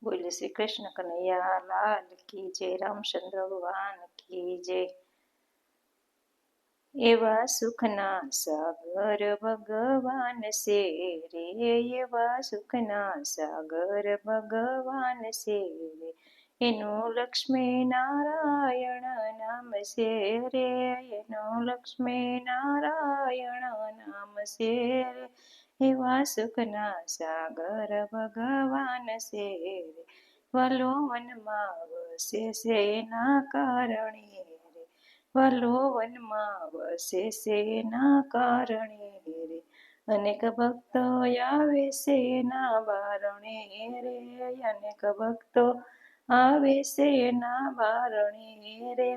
બોલે શ્રી કૃષ્ણ કનૈયા લાલ કી જય, રામચંદ્ર ભગવાન કી જય। એવા સુખના સાગર ભગવાન છે રે, એવા સુખના સાગર ભગવાન છે રે, એનું લક્ષ્મી નારાયણ નામ છે રે, એનું લક્ષ્મી નારાયણ નામ છે રે, એવા સુખના સાગર ભગવાન છે રે, વલો વનમાં વસે છે એના કારણે રે, વલો વનમાં વસે છે એના કારણે રે, અનેક ભક્તો આવે છે એના બારણે રે, અનેક ભક્તો આવે છે એના બારણે રે,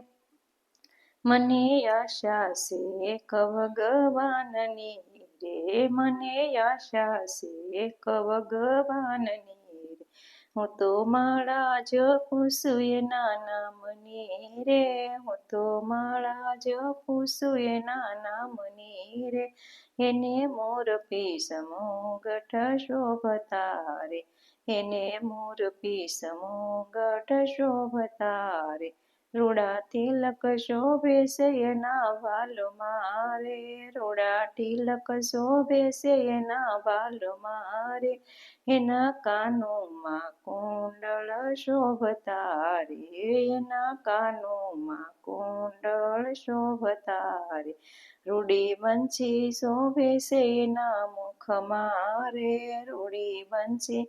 મને આશા છે એક ભગવાનની રે, મને આશા છે એક ભગવાનની રે, હું તો માળા જપું છું એના નામની રે, હું તો માળા જપું છું એના નામની રે, એને મોરપી સમુગટ શોભતા રે, એને મોરપી સમુગટ શોભતા રે, રૂડા તિલક શોભે છે એના વાલમાં રે, રૂડા તિલક શોભે છે એના વાલમાં રે, એના કાનોમાં કુંડળ શોભતા રે, એના કાનોમાં કુંડળ શોભતા રે, રૂડી બંછી શોભે છે એના મુખમાં રે, રૂડી બંછી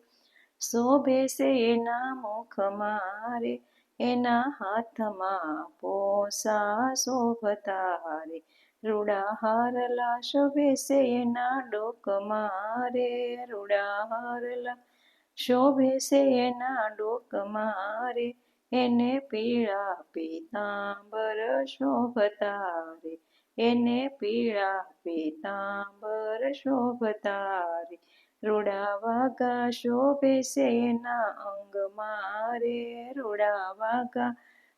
શોભે છે એના મુખમાં રે, એના હાથમાં પોસા શોભતા રે, રૂડા હારલા શોભે છે એના ડોકમાં રે, રૂડા હારલા શોભે છે એના ડોકમાં રે, એને પીળા પીતાંબર શોભતા રે, એને પીળા પીતાંબર શોભતા રે, રૂડા વાઘા શોભે છે એના અંગમાં રે, રૂડા વાઘા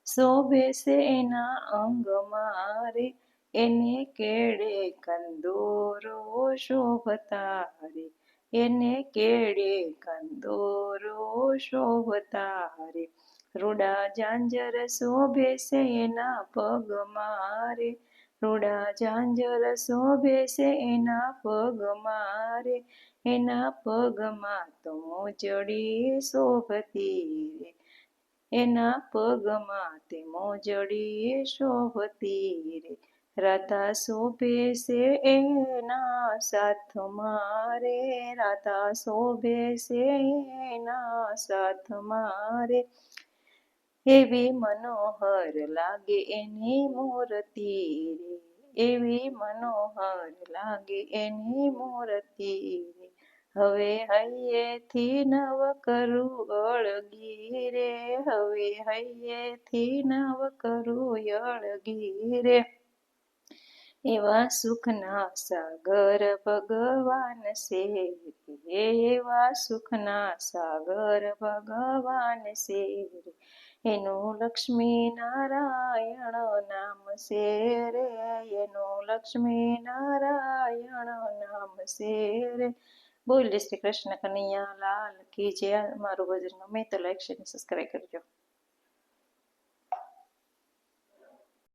શોભે છે એના અંગમાં રે, એને કેળે કંદોરો શોભતા રે, એને કેળે કંદોરો શોભતા રે, રૂડા ઝાંઝર શોભે છે એના પગમાં રે, રૂડા ઝાંઝર શોભે છે એના પગમાં રે, એના પગમાં તો મોજડી શોભતી રે, એના પગમાં તે મોજડી શોભતી રે, રાધા શોભે છે એના સાથમાં રે, રાધા શોભે છે એના સાથમાં રે, એવી મનોહર લાગે એની મૂર્તિ રે, એવી મનોહર લાગે એની મૂર્તિ રે, હવે હૈયેથી નવ કરું અળગી રે, હવે હૈયેથી નવ કરું અળગી રે, એવા સુખના સાગર ભગવાન છે રે, એવા સુખના સાગર ભગવાન છે રે, એનું લક્ષ્મી નારાયણ નામ છે રે, એનું લક્ષ્મી નારાયણ નામ છે રે, બોલે શ્રી કૃષ્ણ કનૈયા લાલ કી જય। મારું ભજન ગમે તો લાઈક શેર સબસ્ક્રાઈબ કરજો।